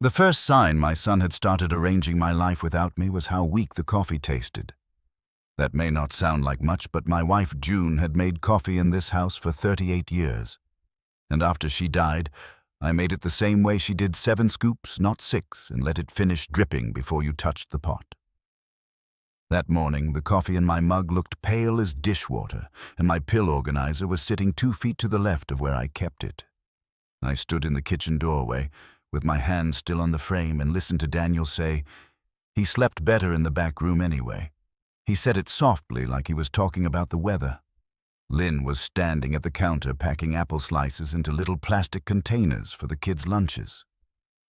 The first sign my son had started arranging my life without me was how weak the coffee tasted. That may not sound like much, but my wife June had made coffee in this house for 38 years. And after she died, I made it the same way she did, 7 scoops, not 6, and let it finish dripping before you touched the pot. That morning, the coffee in my mug looked pale as dishwater, and my pill organizer was sitting 2 feet to the left of where I kept it. I stood in the kitchen doorway, with my hand still on the frame, and listened to Daniel say, he slept better in the back room anyway. He said it softly, like he was talking about the weather. Lynn was standing at the counter packing apple slices into little plastic containers for the kids' lunches.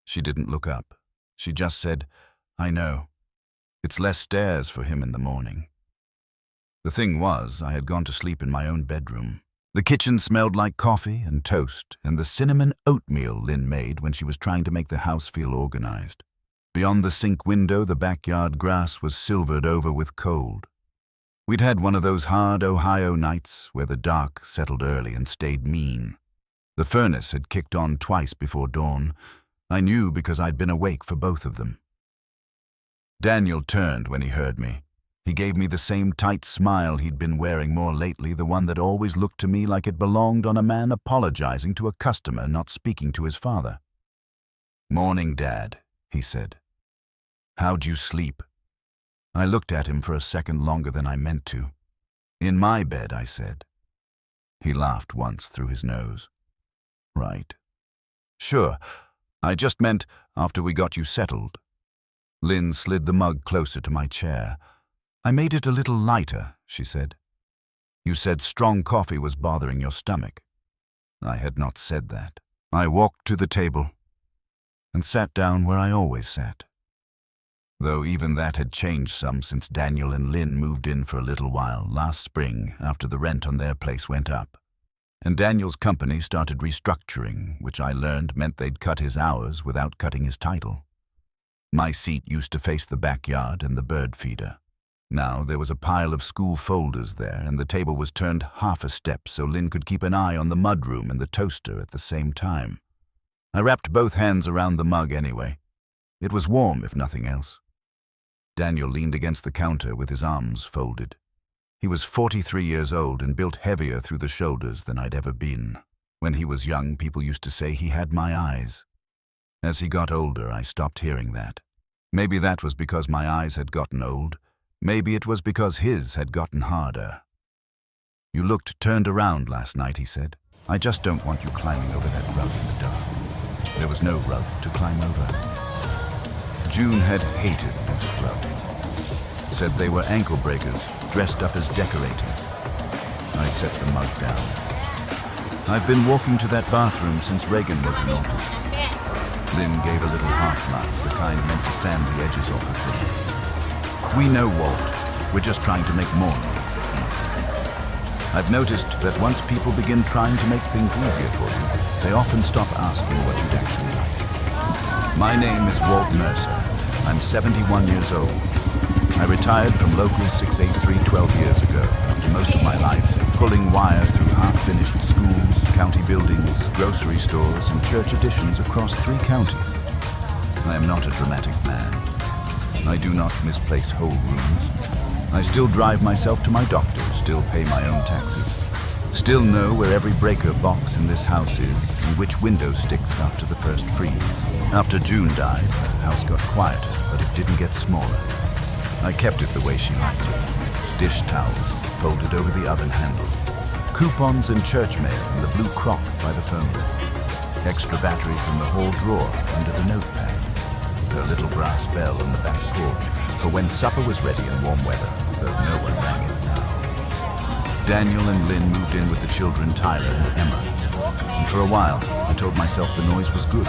She didn't look up. She just said, I know. It's less stairs for him in the morning. The thing was, I had gone to sleep in my own bedroom. The kitchen smelled like coffee and toast and the cinnamon oatmeal Lynn made when she was trying to make the house feel organized. Beyond the sink window, the backyard grass was silvered over with cold. We'd had one of those hard Ohio nights where the dark settled early and stayed mean. The furnace had kicked on twice before dawn. I knew because I'd been awake for both of them. Daniel turned when he heard me. He gave me the same tight smile he'd been wearing more lately, the one that always looked to me like it belonged on a man apologizing to a customer not speaking to his father. Morning, Dad, he said. How'd you sleep? I looked at him for a second longer than I meant to. In my bed, I said. He laughed once through his nose. Right. Sure, I just meant after we got you settled. Lynn slid the mug closer to my chair. I made it a little lighter, she said. You said strong coffee was bothering your stomach. I had not said that. I walked to the table and sat down where I always sat. Though even that had changed some since Daniel and Lynn moved in for a little while last spring after the rent on their place went up. And Daniel's company started restructuring, which I learned meant they'd cut his hours without cutting his title. My seat used to face the backyard and the bird feeder. Now there was a pile of school folders there, and the table was turned half a step so Lynn could keep an eye on the mudroom and the toaster at the same time. I wrapped both hands around the mug anyway. It was warm, if nothing else. Daniel leaned against the counter with his arms folded. He was 43 years old and built heavier through the shoulders than I'd ever been. When he was young, people used to say he had my eyes. As he got older, I stopped hearing that. Maybe that was because my eyes had gotten old. Maybe it was because his had gotten harder. You looked turned around last night, he said. I just don't want you climbing over that rug in the dark. There was no rug to climb over. June had hated loose rugs. Said they were ankle breakers, dressed up as decorating. I set the mug down. I've been walking to that bathroom since Reagan was in office. Lynn gave a little half laugh, the kind meant to sand the edges off a thing. We know, Walt. We're just trying to make more noise, he said. I've noticed that once people begin trying to make things easier for you, they often stop asking what you'd actually like. My name is Walt Mercer. I'm 71 years old. I retired from Local 683 12 years ago, after most of my life pulling wire through half-finished schools, county buildings, grocery stores, and church additions across 3 counties. I am not a dramatic man. I do not misplace whole rooms. I still drive myself to my doctor, still pay my own taxes, still know where every breaker box in this house is and which window sticks after the first freeze. After June died, the house got quieter, but it didn't get smaller. I kept it the way she liked it. Dish towels folded over the oven handle. Coupons and church mail in the blue crock by the phone. Extra batteries in the hall drawer under the notepad. Her little brass bell on the back porch for when supper was ready in warm weather, though no one rang it now. Daniel and Lynn moved in with the children Tyler and Emma. And for a while, I told myself the noise was good.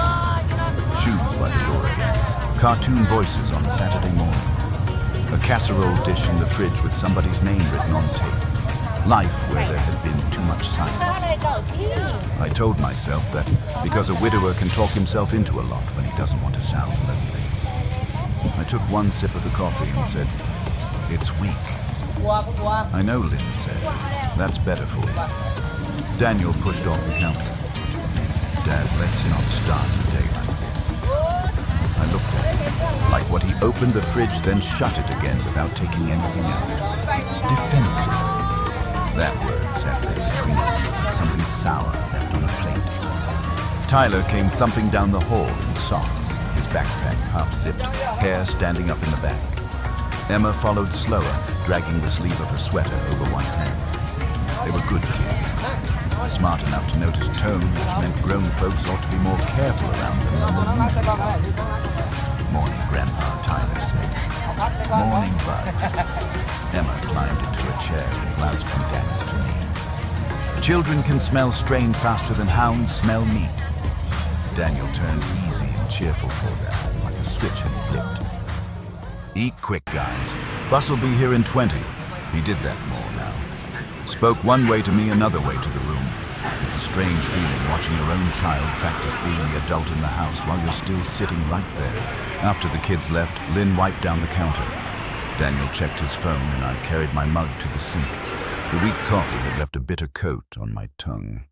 Shoes by the door again. Cartoon voices on a Saturday morning. A casserole dish in the fridge with somebody's name written on tape. Life where there had been too much silence. I told myself that because a widower can talk himself into a lot when he doesn't want to sound lonely. I took one sip of the coffee and said, "It's weak." "I know," Lynn said. "That's better for you." Daniel pushed off the counter. "Dad, let's not start the day like this. what he opened the fridge, then shut it again without taking anything out. Defensive. That word sat there between us, like something sour left on a plate. Tyler came thumping down the hall in socks, his backpack half-zipped, hair standing up in the back. Emma followed slower, dragging the sleeve of her sweater over one hand. They were good kids, smart enough to notice tone, which meant grown folks ought to be more careful around them than they usually are. "Morning, Grandpa," Tyler said. "Morning, bud." Emma climbed into a chair and glanced from Daniel to me. "Children can smell strain faster than hounds smell meat." Daniel turned easy and cheerful for them, like a switch had flipped. "Eat quick, guys. Bus will be here in 20. He did that more now. Spoke one way to me, another way to the room. It's a strange feeling watching your own child practice being the adult in the house while you're still sitting right there. After the kids left, Lynn wiped down the counter. Daniel checked his phone and I carried my mug to the sink. The weak coffee had left a bitter coat on my tongue.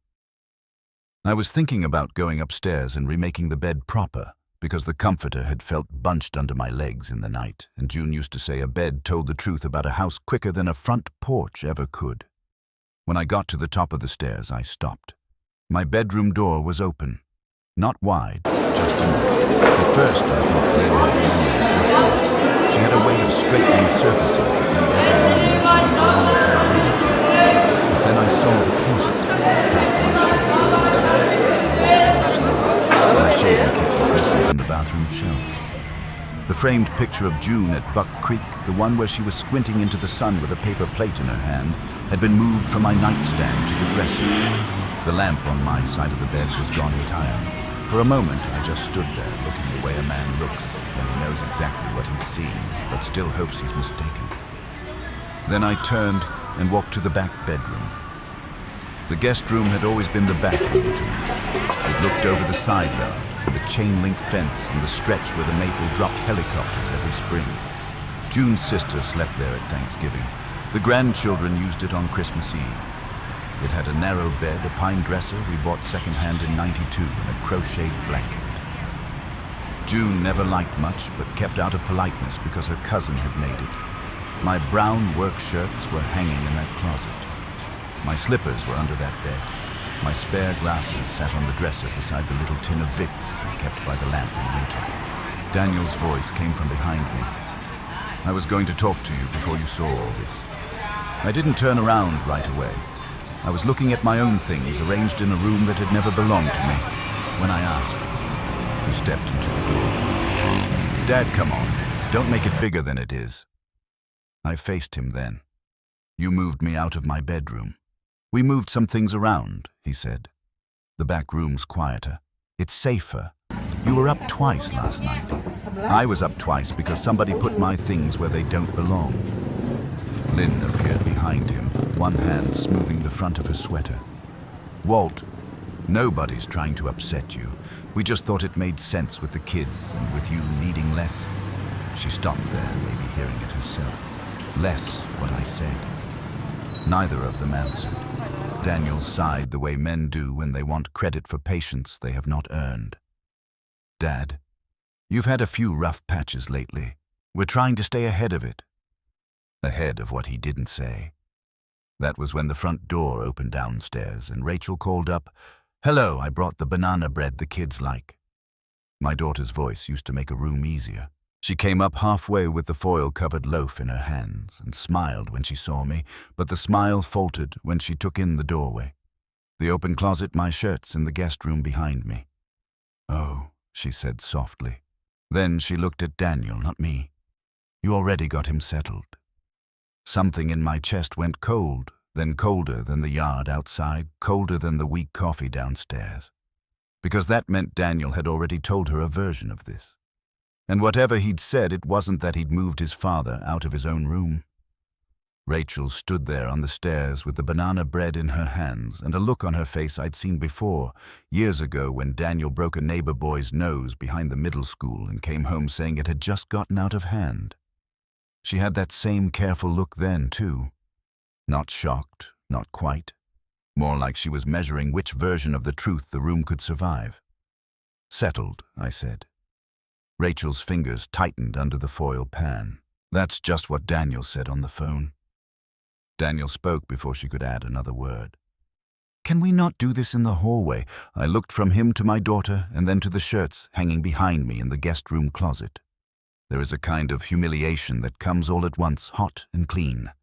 I was thinking about going upstairs and remaking the bed proper, because the comforter had felt bunched under my legs in the night, and June used to say a bed told the truth about a house quicker than a front porch ever could. When I got to the top of the stairs, I stopped. My bedroom door was open. Not wide, just enough. At first, I thought Lynn had been in there dusting. She had a way of straightening surfaces that made every room look like it belonged to a realtor. But then I saw the closet. Half my shirts were there. I walked in slow. My shaving kit was missing from the bathroom shelf. The framed picture of June at Buck Creek, the one where she was squinting into the sun with a paper plate in her hand, had been moved from my nightstand to the dresser. The lamp on my side of the bed was gone entirely. For a moment, I just stood there, looking the way a man looks when he knows exactly what he's seeing, but still hopes he's mistaken. Then I turned and walked to the back bedroom. The guest room had always been the back room to me. It looked over the side yard, and the chain-link fence, and the stretch where the maple dropped helicopters every spring. June's sister slept there at Thanksgiving. The grandchildren used it on Christmas Eve. It had a narrow bed, a pine dresser we bought secondhand in '92, and a crocheted blanket. June never liked much, but kept out of politeness because her cousin had made it. My brown work shirts were hanging in that closet. My slippers were under that bed. My spare glasses sat on the dresser beside the little tin of Vicks I kept by the lamp in winter. Daniel's voice came from behind me. "I was going to talk to you before you saw all this." I didn't turn around right away. I was looking at my own things arranged in a room that had never belonged to me. When I asked, he stepped into the door. "Dad, come on. Don't make it bigger than it is." I faced him then. "You moved me out of my bedroom." "We moved some things around," he said. "The back room's quieter. It's safer. You were up twice last night. I was up twice because somebody put my things where they don't belong." Lynn appeared behind him, one hand smoothing the front of her sweater. "Walt, nobody's trying to upset you. We just thought it made sense with the kids and with you needing less." She stopped there, maybe hearing it herself. "Less what I said." Neither of them answered. Daniel sighed the way men do when they want credit for patience they have not earned. "Dad, you've had a few rough patches lately. We're trying to stay ahead of it." Ahead of what he didn't say. That was when the front door opened downstairs and Rachel called up, "Hello, I brought the banana bread the kids like." My daughter's voice used to make a room easier. She came up halfway with the foil-covered loaf in her hands and smiled when she saw me, but the smile faltered when she took in the doorway. The open closet, my shirts in the guest room behind me. "Oh," she said softly. Then she looked at Daniel, not me. "You already got him settled." Something in my chest went cold, then colder than the yard outside, colder than the weak coffee downstairs. Because that meant Daniel had already told her a version of this. And whatever he'd said, it wasn't that he'd moved his father out of his own room. Rachel stood there on the stairs with the banana bread in her hands and a look on her face I'd seen before, years ago when Daniel broke a neighbor boy's nose behind the middle school and came home saying it had just gotten out of hand. She had that same careful look then, too. Not shocked, not quite. More like she was measuring which version of the truth the room could survive. "Settled," I said. Rachel's fingers tightened under the foil pan. "That's just what Daniel said on the phone." Daniel spoke before she could add another word. "Can we not do this in the hallway?" I looked from him to my daughter and then to the shirts hanging behind me in the guest room closet. There is a kind of humiliation that comes all at once, hot and clean.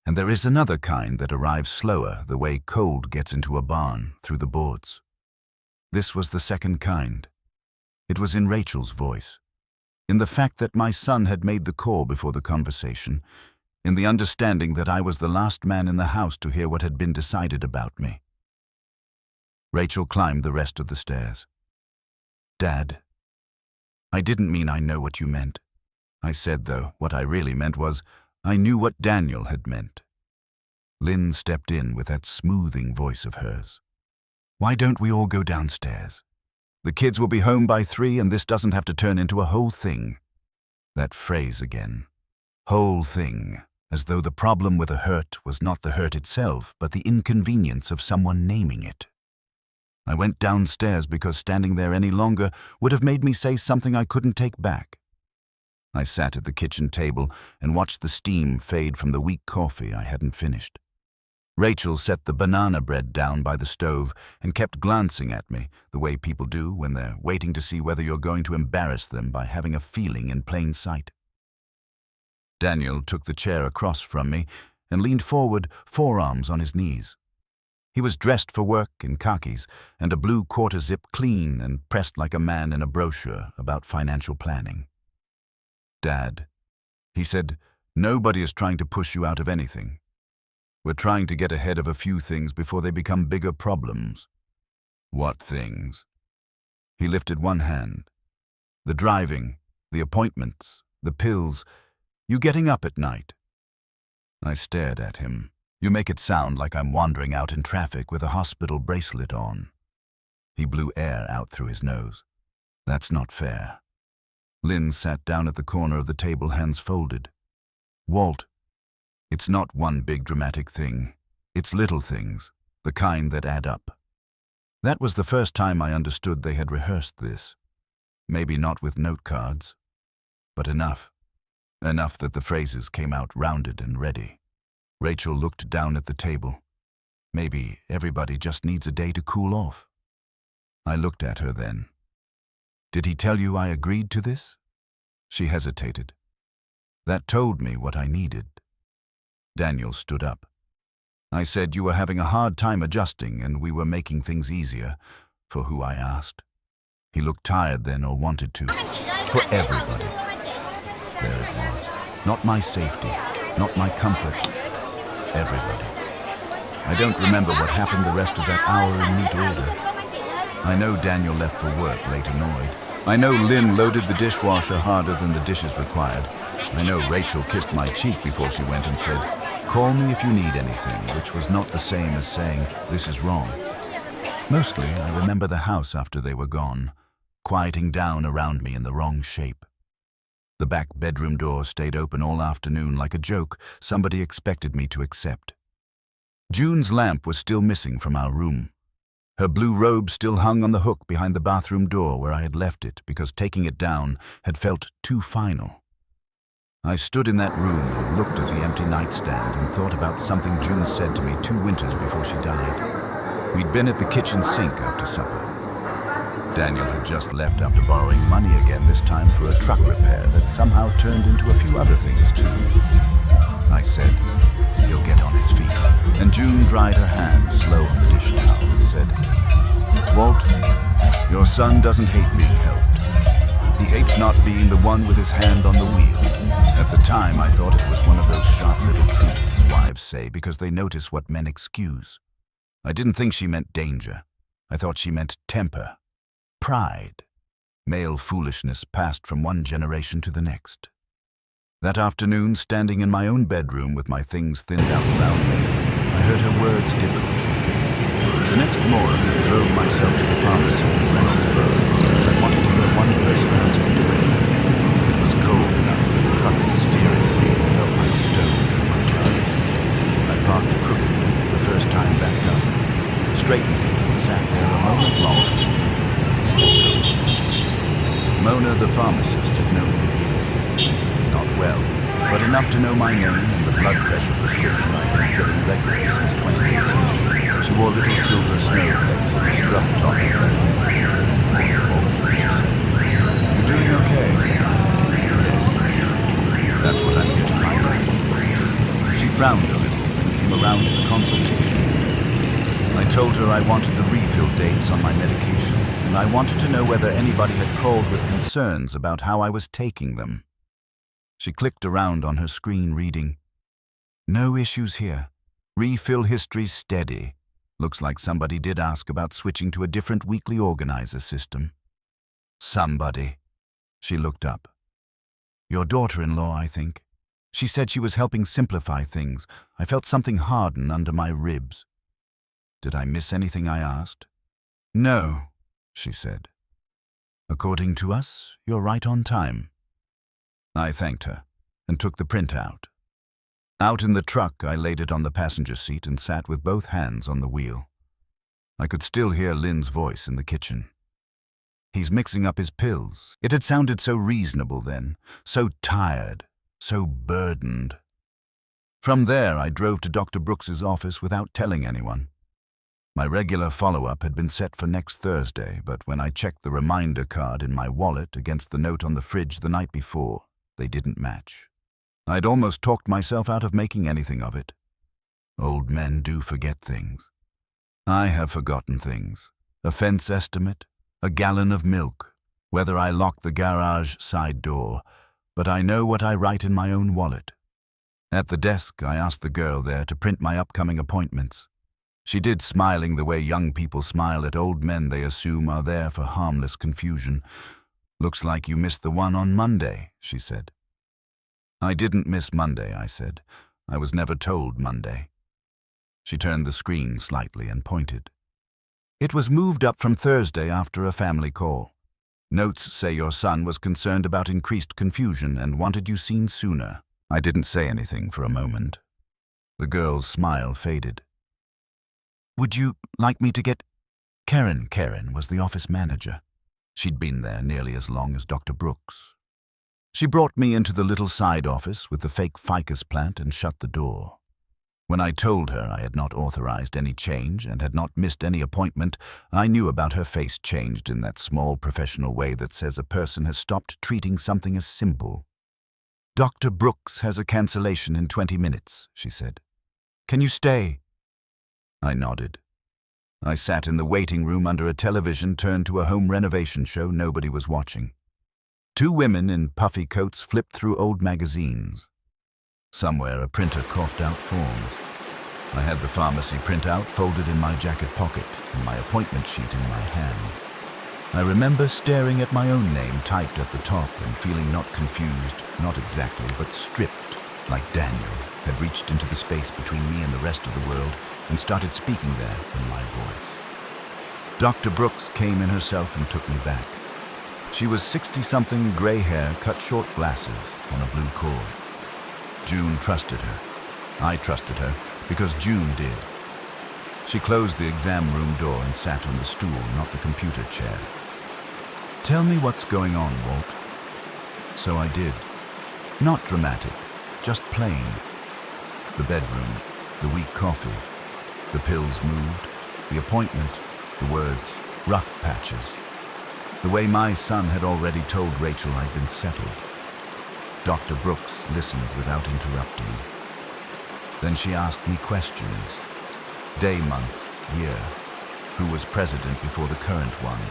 And there is another kind that arrives slower, the way cold gets into a barn, through the boards. This was the second kind. It was in Rachel's voice, in the fact that my son had made the call before the conversation, in the understanding that I was the last man in the house to hear what had been decided about me. Rachel climbed the rest of the stairs. "Dad, I didn't mean I know what you meant. I said, though, what I really meant was, I knew what Daniel had meant." Lynn stepped in with that smoothing voice of hers. "Why don't we all go downstairs? The kids will be home by 3 and this doesn't have to turn into a whole thing." That phrase again. Whole thing. As though the problem with a hurt was not the hurt itself, but the inconvenience of someone naming it. I went downstairs because standing there any longer would have made me say something I couldn't take back. I sat at the kitchen table and watched the steam fade from the weak coffee I hadn't finished. Rachel set the banana bread down by the stove and kept glancing at me, the way people do when they're waiting to see whether you're going to embarrass them by having a feeling in plain sight. Daniel took the chair across from me and leaned forward, forearms on his knees. He was dressed for work in khakis and a blue quarter-zip, clean and pressed like a man in a brochure about financial planning. "Dad," he said, "nobody is trying to push you out of anything. We're trying to get ahead of a few things before they become bigger problems." "What things?" He lifted one hand. "The driving, the appointments, the pills, you getting up at night." I stared at him. "You make it sound like I'm wandering out in traffic with a hospital bracelet on." He blew air out through his nose. "That's not fair." Lynn sat down at the corner of the table, hands folded. "Walt, it's not one big dramatic thing. It's little things, the kind that add up." That was the first time I understood they had rehearsed this. Maybe not with note cards, but enough. Enough that the phrases came out rounded and ready. Rachel looked down at the table. Maybe everybody just needs a day to cool off. I looked at her then. "Did he tell you I agreed to this?" She hesitated. That told me what I needed. Daniel stood up. "I said you were having a hard time adjusting and we were making things easier, for who I asked." He looked tired then, or wanted to. "For everybody." There it was. Not my safety, not my comfort. Everybody. I don't remember what happened the rest of that hour in neat order. I know Daniel left for work late annoyed. I know Lynn loaded the dishwasher harder than the dishes required. I know Rachel kissed my cheek before she went and said, "Call me if you need anything," which was not the same as saying, "This is wrong." Mostly, I remember the house after they were gone, quieting down around me in the wrong shape. The back bedroom door stayed open all afternoon like a joke somebody expected me to accept. June's lamp was still missing from our room. Her blue robe still hung on the hook behind the bathroom door where I had left it because taking it down had felt too final. I stood in that room and looked at the empty nightstand and thought about something June said to me 2 winters before she died. We'd been at the kitchen sink after supper. Daniel had just left after borrowing money again, this time for a truck repair that somehow turned into a few other things too. I said, "He'll get on his feet." And June dried her hand slow on the dish towel and said, "Walt, your son doesn't hate being helped. He hates not being the one with his hand on the wheel." At the time, I thought it was one of those sharp little truths wives say because they notice what men excuse. I didn't think she meant danger. I thought she meant temper. Pride. Male foolishness passed from one generation to the next. That afternoon, standing in my own bedroom with my things thinned out around me, I heard her words differently. The next morning, I drove myself to the pharmacy in Reynoldsburg because I wanted to hear one person answering to ring. It was cold enough that the truck's steering wheel felt like stone through my gloves. I parked crooked, the first time backed up, straightened it and sat there a moment longer. Mona, the pharmacist, had known me years. Not well, but enough to know my name and the blood pressure prescription I'd been filling regularly since 2018. She wore little silver snowflakes on the scrub top of her. "Morning, Walt," she said. "You doing okay?" "Yes," I said. "That's what I'm here to find out." She frowned a little and came around to the consultation. I told her I wanted the refill dates on my medications, and I wanted to know whether anybody had called with concerns about how I was taking them. She clicked around on her screen, reading, "No issues here. Refill history steady. Looks like somebody did ask about switching to a different weekly organizer system." "Somebody." She looked up. "Your daughter-in-law, I think. She said she was helping simplify things. I felt something harden under my ribs." "Did I miss anything?" I asked. "No," she said. "According to us, you're right on time." I thanked her and took the print out. Out in the truck, I laid it on the passenger seat and sat with both hands on the wheel. I could still hear Lynn's voice in the kitchen. "He's mixing up his pills." It had sounded so reasonable then, so tired, so burdened. From there, I drove to Dr. Brooks's office without telling anyone. My regular follow-up had been set for next Thursday, but when I checked the reminder card in my wallet against the note on the fridge the night before, they didn't match. I'd almost talked myself out of making anything of it. Old men do forget things. I have forgotten things. A fence estimate, a gallon of milk, whether I lock the garage side door, but I know what I write in my own wallet. At the desk, I asked the girl there to print my upcoming appointments. She did, smiling the way young people smile at old men they assume are there for harmless confusion. "Looks like you missed the one on Monday," she said. "I didn't miss Monday," I said. "I was never told Monday." She turned the screen slightly and pointed. "It was moved up from Thursday after a family call. Notes say your son was concerned about increased confusion and wanted you seen sooner." I didn't say anything for a moment. The girl's smile faded. "Would you like me to get—" Karen was the office manager. She'd been there nearly as long as Dr. Brooks. She brought me into the little side office with the fake ficus plant and shut the door. When I told her I had not authorized any change and had not missed any appointment, I knew about her face changed in that small professional way that says a person has stopped treating something as simple. "Dr. Brooks has a cancellation in 20 minutes, she said. "Can you stay?" I nodded. I sat in the waiting room under a television turned to a home renovation show nobody was watching. Two women in puffy coats flipped through old magazines. Somewhere a printer coughed out forms. I had the pharmacy printout folded in my jacket pocket and my appointment sheet in my hand. I remember staring at my own name typed at the top and feeling not confused, not exactly, but stripped, like Daniel had reached into the space between me and the rest of the world and started speaking there in my voice. Dr. Brooks came in herself and took me back. She was 60-something, gray hair, cut short glasses on a blue cord. June trusted her. I trusted her because June did. She closed the exam room door and sat on the stool, not the computer chair. "Tell me what's going on, Walt." So I did. Not dramatic, just plain. The bedroom, the weak coffee, the pills moved, the appointment, the words, rough patches. The way my son had already told Rachel I'd been settled. Dr. Brooks listened without interrupting. Then she asked me questions. Day, month, year. Who was president before the current one?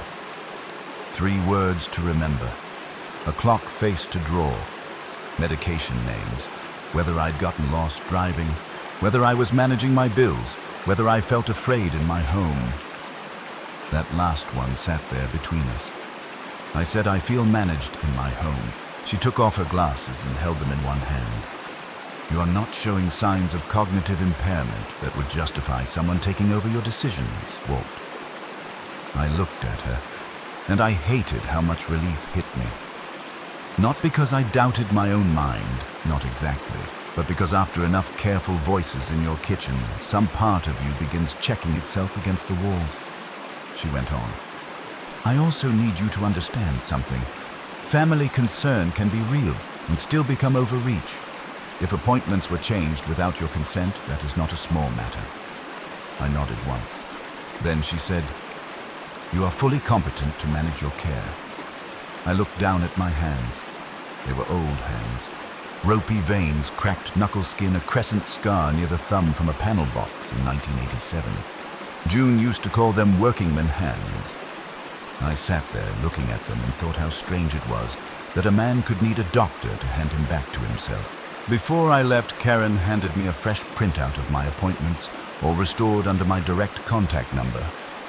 3 words to remember. A clock face to draw. Medication names. Whether I'd gotten lost driving. Whether I was managing my bills. Whether I felt afraid in my home. That last one sat there between us. I said I feel managed in my home. She took off her glasses and held them in one hand. "You are not showing signs of cognitive impairment that would justify someone taking over your decisions, Walt." I looked at her, and I hated how much relief hit me. Not because I doubted my own mind, not exactly, but because after enough careful voices in your kitchen, some part of you begins checking itself against the walls. She went on. "I also need you to understand something. Family concern can be real and still become overreach. If appointments were changed without your consent, that is not a small matter. I nodded once. Then she said, "You are fully competent to manage your care." I looked down at my hands. They were old hands. Ropey veins, cracked knuckle skin, a crescent scar near the thumb from a panel box in 1987. June used to call them workingman hands. I sat there looking at them and thought how strange it was that a man could need a doctor to hand him back to himself. Before I left, Karen handed me a fresh printout of my appointments, all restored under my direct contact number,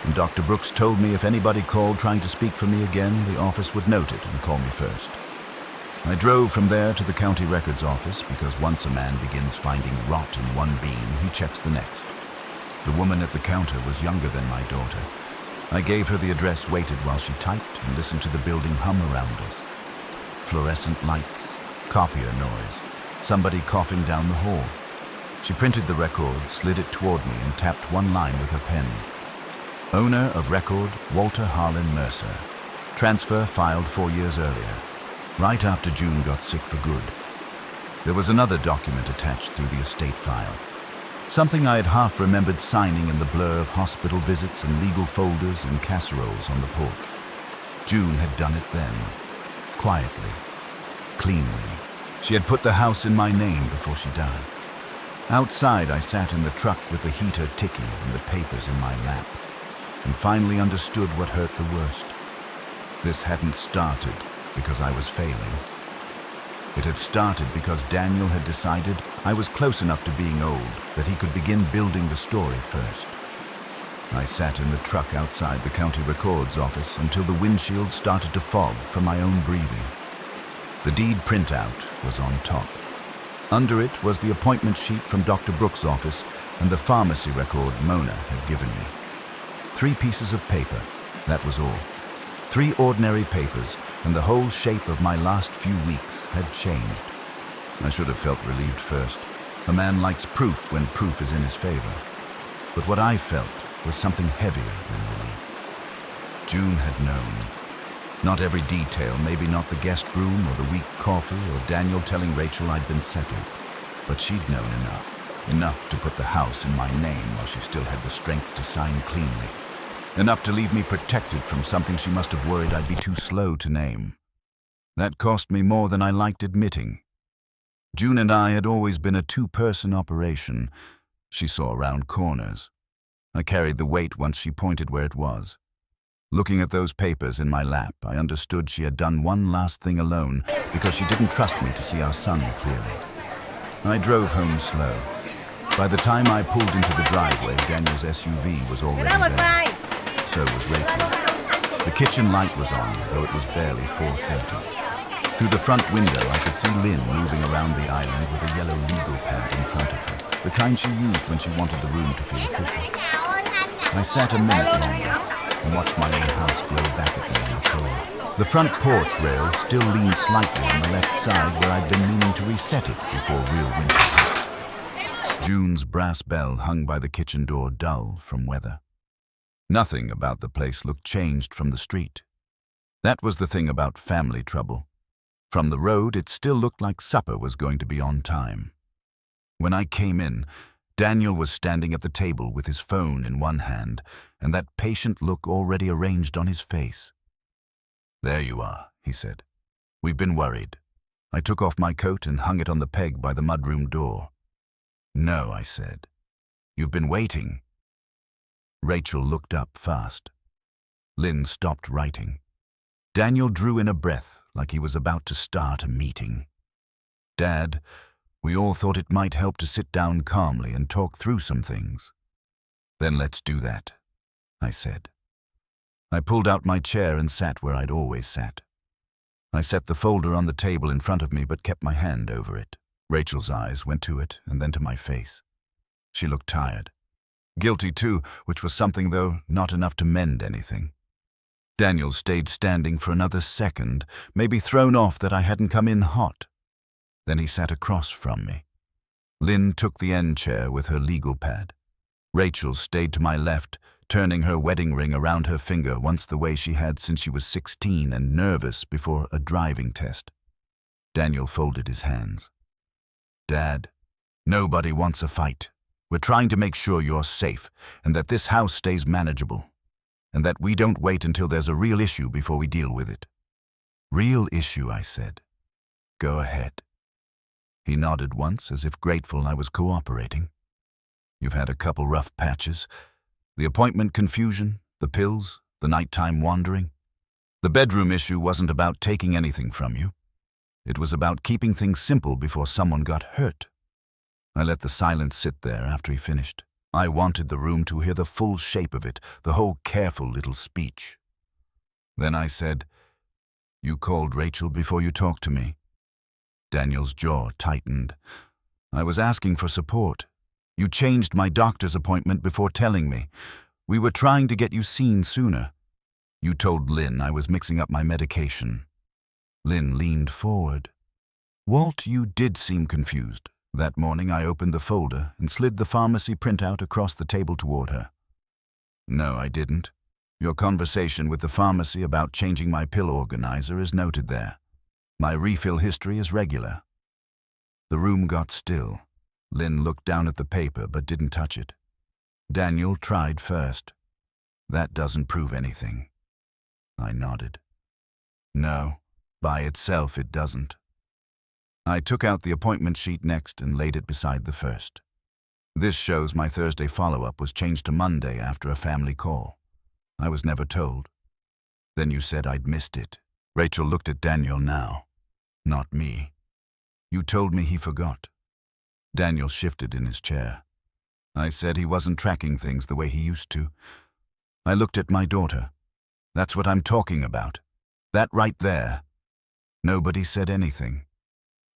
and Dr. Brooks told me if anybody called trying to speak for me again, the office would note it and call me first. I drove from there to the county records office because once a man begins finding rot in one beam, he checks the next. The woman at the counter was younger than my daughter. I gave her the address, waited while she typed, and listened to the building hum around us. Fluorescent lights, copier noise, somebody coughing down the hall. She printed the record, slid it toward me, and tapped one line with her pen. Owner of record, Walter Harlan Mercer. Transfer filed 4 years earlier, right after June got sick for good. There was another document attached through the estate file. Something I had half remembered signing in the blur of hospital visits and legal folders and casseroles on the porch. June had done it then, quietly, cleanly. She had put the house in my name before she died. Outside, I sat in the truck with the heater ticking and the papers in my lap, and finally understood what hurt the worst. This hadn't started because I was failing. It had started because Daniel had decided I was close enough to being old that he could begin building the story first. I sat in the truck outside the county records office until the windshield started to fog from my own breathing. The deed printout was on top. Under it was the appointment sheet from Dr. Brooks' office and the pharmacy record Mona had given me. 3 pieces of paper, that was all. 3 ordinary papers, and the whole shape of my last few weeks had changed. I should have felt relieved first. A man likes proof when proof is in his favor. But what I felt was something heavier than relief. June had known. Not every detail, maybe not the guest room or the weak coffee or Daniel telling Rachel I'd been settled. But she'd known enough. Enough to put the house in my name while she still had the strength to sign cleanly. Enough to leave me protected from something she must have worried I'd be too slow to name. That cost me more than I liked admitting. June and I had always been a 2-person operation. She saw around corners. I carried the weight once she pointed where it was. Looking at those papers in my lap, I understood she had done one last thing alone because she didn't trust me to see our son clearly. I drove home slow. By the time I pulled into the driveway, Daniel's SUV was already there. So was Rachel. The kitchen light was on, though it was barely 4:30. Through the front window, I could see Lynn moving around the island with a yellow legal pad in front of her, the kind she used when she wanted the room to feel official. I sat a minute longer and watched my own house glow back at me in the cold. The front porch rail still leaned slightly on the left side where I'd been meaning to reset it before real winter hit. June's brass bell hung by the kitchen door, dull from weather. Nothing about the place looked changed from the street. That was the thing about family trouble. From the road, it still looked like supper was going to be on time. When I came in, Daniel was standing at the table with his phone in one hand and that patient look already arranged on his face. "There you are," he said. "We've been worried." I took off my coat and hung it on the peg by the mudroom door. "No," I said. "You've been waiting." Rachel looked up fast. Lynn stopped writing. Daniel drew in a breath like he was about to start a meeting. "Dad, we all thought it might help to sit down calmly and talk through some things." "Then let's do that," I said. I pulled out my chair and sat where I'd always sat. I set the folder on the table in front of me but kept my hand over it. Rachel's eyes went to it and then to my face. She looked tired. Guilty too, which was something, though not enough to mend anything. Daniel stayed standing for another second, maybe thrown off that I hadn't come in hot. Then he sat across from me. Lynn took the end chair with her legal pad. Rachel stayed to my left, turning her wedding ring around her finger once the way she had since she was 16 and nervous before a driving test. Daniel folded his hands. Dad, nobody wants a fight. We're trying to make sure you're safe and that this house stays manageable, and that we don't wait until there's a real issue before we deal with it. Real issue, I said. Go ahead. He nodded once as if grateful I was cooperating. You've had a couple rough patches. The appointment confusion, the pills, the nighttime wandering. The bedroom issue wasn't about taking anything from you. It was about keeping things simple before someone got hurt. I let the silence sit there after he finished. I wanted the room to hear the full shape of it, the whole careful little speech. Then I said, You called Rachel before you talked to me. Daniel's jaw tightened. I was asking for support. You changed my doctor's appointment before telling me. We were trying to get you seen sooner. You told Lynn I was mixing up my medication. Lynn leaned forward. Walt, you did seem confused. That morning I opened the folder and slid the pharmacy printout across the table toward her. No, I didn't. Your conversation with the pharmacy about changing my pill organizer is noted there. My refill history is regular. The room got still. Lynn looked down at the paper but didn't touch it. Daniel tried first. That doesn't prove anything. I nodded. No, by itself it doesn't. I took out the appointment sheet next and laid it beside the first. This shows my Thursday follow-up was changed to Monday after a family call. I was never told. Then you said I'd missed it. Rachel looked at Daniel now. Not me. You told me he forgot. Daniel shifted in his chair. I said he wasn't tracking things the way he used to. I looked at my daughter. That's what I'm talking about. That right there. Nobody said anything.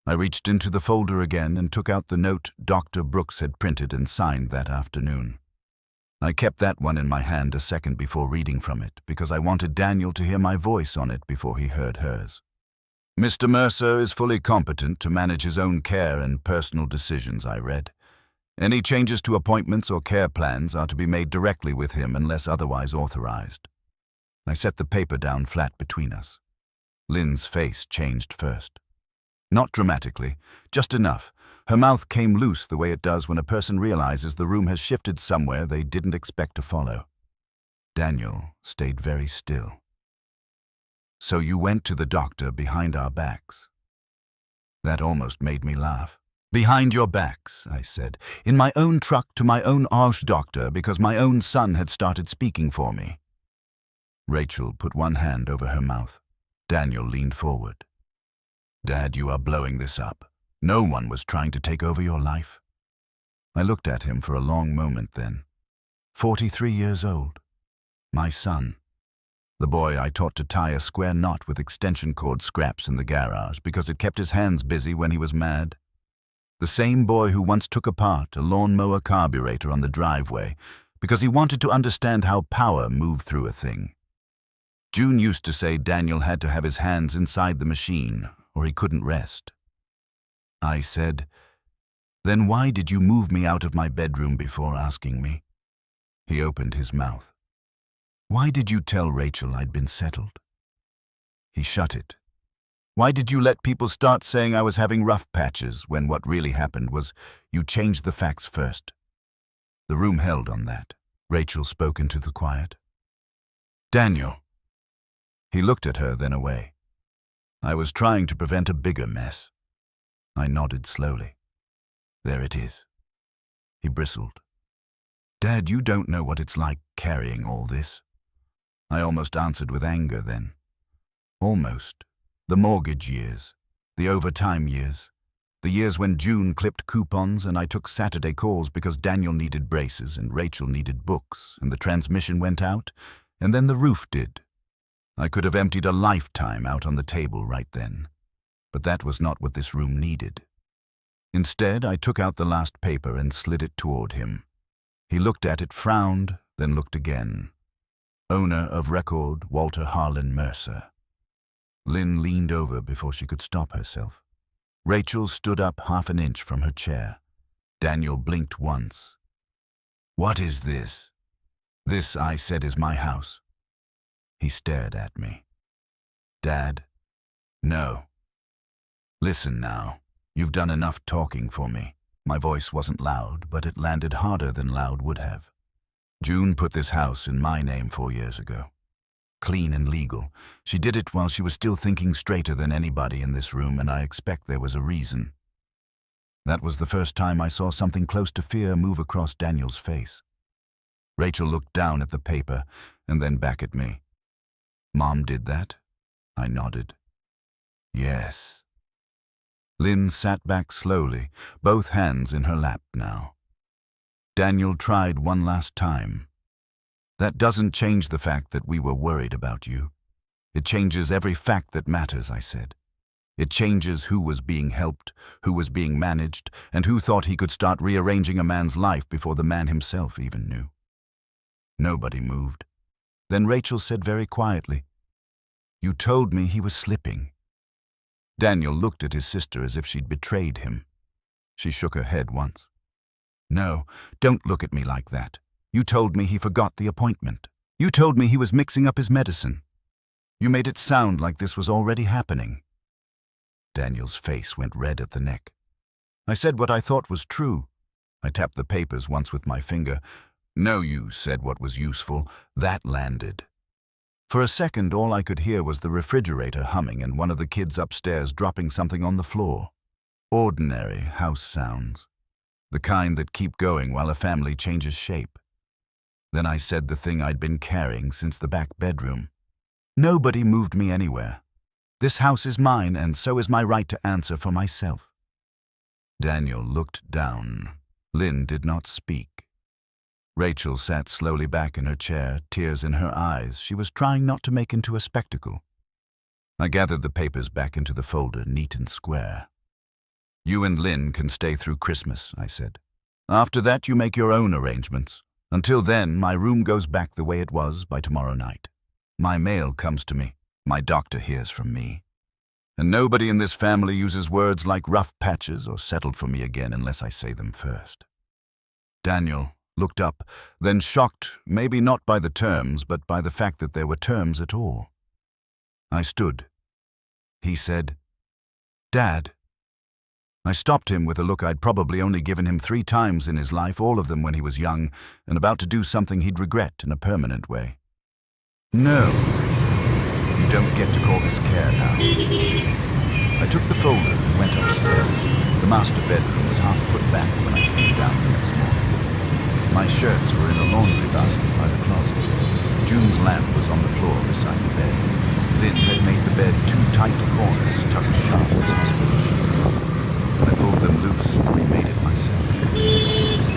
I reached into the folder again and took out the note Dr. Brooks had printed and signed that afternoon. I kept that one in my hand a second before reading from it because I wanted Daniel to hear my voice on it before he heard hers. Mr. Mercer is fully competent to manage his own care and personal decisions, I read. Any changes to appointments or care plans are to be made directly with him unless otherwise authorized. I set the paper down flat between us. Lynn's face changed first. Not dramatically, just enough. Her mouth came loose the way it does when a person realizes the room has shifted somewhere they didn't expect to follow. Daniel stayed very still. So you went to the doctor behind our backs. That almost made me laugh. Behind your backs, I said, in my own truck to my own arse doctor because my own son had started speaking for me. Rachel put one hand over her mouth. Daniel leaned forward. Dad, you are blowing this up. No one was trying to take over your life. I looked at him for a long moment then. 43 years old. My son. The boy I taught to tie a square knot with extension cord scraps in the garage because it kept his hands busy when he was mad. The same boy who once took apart a lawnmower carburetor on the driveway because he wanted to understand how power moved through a thing. June used to say Daniel had to have his hands inside the machine or he couldn't rest. I said, Then why did you move me out of my bedroom before asking me? He opened his mouth. Why did you tell Rachel I'd been settled? He shut it. Why did you let people start saying I was having rough patches when what really happened was you changed the facts first? The room held on that. Rachel spoke into the quiet. Daniel. He looked at her, then away. I was trying to prevent a bigger mess. I nodded slowly. There it is. He bristled. Dad, you don't know what it's like carrying all this. I almost answered with anger then. Almost. The mortgage years. The overtime years. The years when June clipped coupons and I took Saturday calls because Daniel needed braces and Rachel needed books and the transmission went out and then the roof did. I could have emptied a lifetime out on the table right then. But that was not what this room needed. Instead, I took out the last paper and slid it toward him. He looked at it, frowned, then looked again. Owner of record, Walter Harlan Mercer. Lynn leaned over before she could stop herself. Rachel stood up half an inch from her chair. Daniel blinked once. "What is this?" "This," I said, "is my house." He stared at me. "Dad?" "No." "Listen now. You've done enough talking for me." My voice wasn't loud, but it landed harder than loud would have. "June put this house in my name 4 years ago. Clean and legal. She did it while she was still thinking straighter than anybody in this room, and I expect there was a reason." That was the first time I saw something close to fear move across Daniel's face. Rachel looked down at the paper and then back at me. "Mom did that?" I nodded. "Yes." Lynn sat back slowly, both hands in her lap now. Daniel tried one last time. "That doesn't change the fact that we were worried about you. It changes every fact that matters," I said. "It changes who was being helped, who was being managed, and who thought he could start rearranging a man's life before the man himself even knew." Nobody moved. Then Rachel said very quietly, "You told me he was slipping." Daniel looked at his sister as if she'd betrayed him. She shook her head once. "No, don't look at me like that. You told me he forgot the appointment. You told me he was mixing up his medicine. You made it sound like this was already happening." Daniel's face went red at the neck. "I said what I thought was true." I tapped the papers once with my finger. "No, you said what was useful." That landed. For a second, all I could hear was the refrigerator humming and one of the kids upstairs dropping something on the floor. Ordinary house sounds. The kind that keep going while a family changes shape. Then I said the thing I'd been carrying since the back bedroom. "Nobody moved me anywhere. This house is mine, and so is my right to answer for myself." Daniel looked down. Lynn did not speak. Rachel sat slowly back in her chair, tears in her eyes. She was trying not to make into a spectacle. I gathered the papers back into the folder, neat and square. "You and Lynn can stay through Christmas," I said. "After that, you make your own arrangements. Until then, my room goes back the way it was by tomorrow night. My mail comes to me. My doctor hears from me. And nobody in this family uses words like rough patches or settled for me again unless I say them first." Daniel looked up, then shocked, maybe not by the terms, but by the fact that there were terms at all. I stood. He said, "Dad." I stopped him with a look I'd probably only given him 3 times in his life, all of them when he was young, and about to do something he'd regret in a permanent way. "No," I said, "you don't get to call this care now." I took the folder and went upstairs. The master bedroom was half put back when I came down the next morning. My shirts were in a laundry basket by the closet. June's lamp was on the floor beside the bed. Lynn had made the bed 2 tight corners tucked sharp as hospital sheets. I pulled them loose and remade it myself.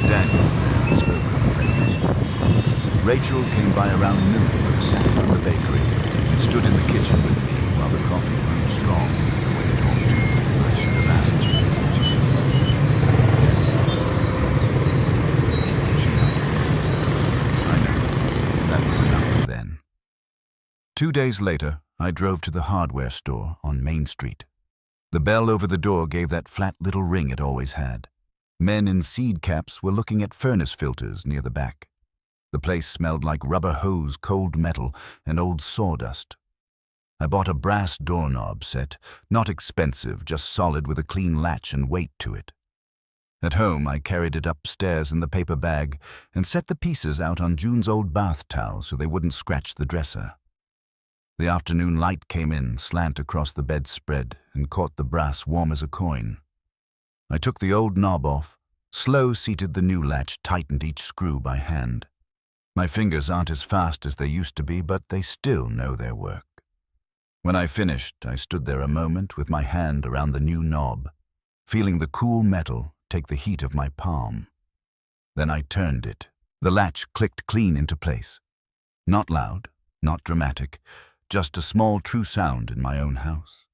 Daniel barely spoke of the breakfast. Rachel came by around noon with a sack from the bakery and stood in the kitchen with me while the coffee grew strong the way it ought to. "I should have asked you," she said. "Yes," I said. She nodded. "I know. That was enough for then." 2 days later, I drove to the hardware store on Main Street. The bell over the door gave that flat little ring it always had. Men in seed caps were looking at furnace filters near the back. The place smelled like rubber hose, cold metal, and old sawdust. I bought a brass doorknob set, not expensive, just solid with a clean latch and weight to it. At home, I carried it upstairs in the paper bag and set the pieces out on June's old bath towel so they wouldn't scratch the dresser. The afternoon light came in, slant across the bedspread, and caught the brass warm as a coin. I took the old knob off, slow-seated the new latch, tightened each screw by hand. My fingers aren't as fast as they used to be, but they still know their work. When I finished, I stood there a moment with my hand around the new knob, feeling the cool metal take the heat of my palm. Then I turned it. The latch clicked clean into place. Not loud, not dramatic, just a small true sound in my own house.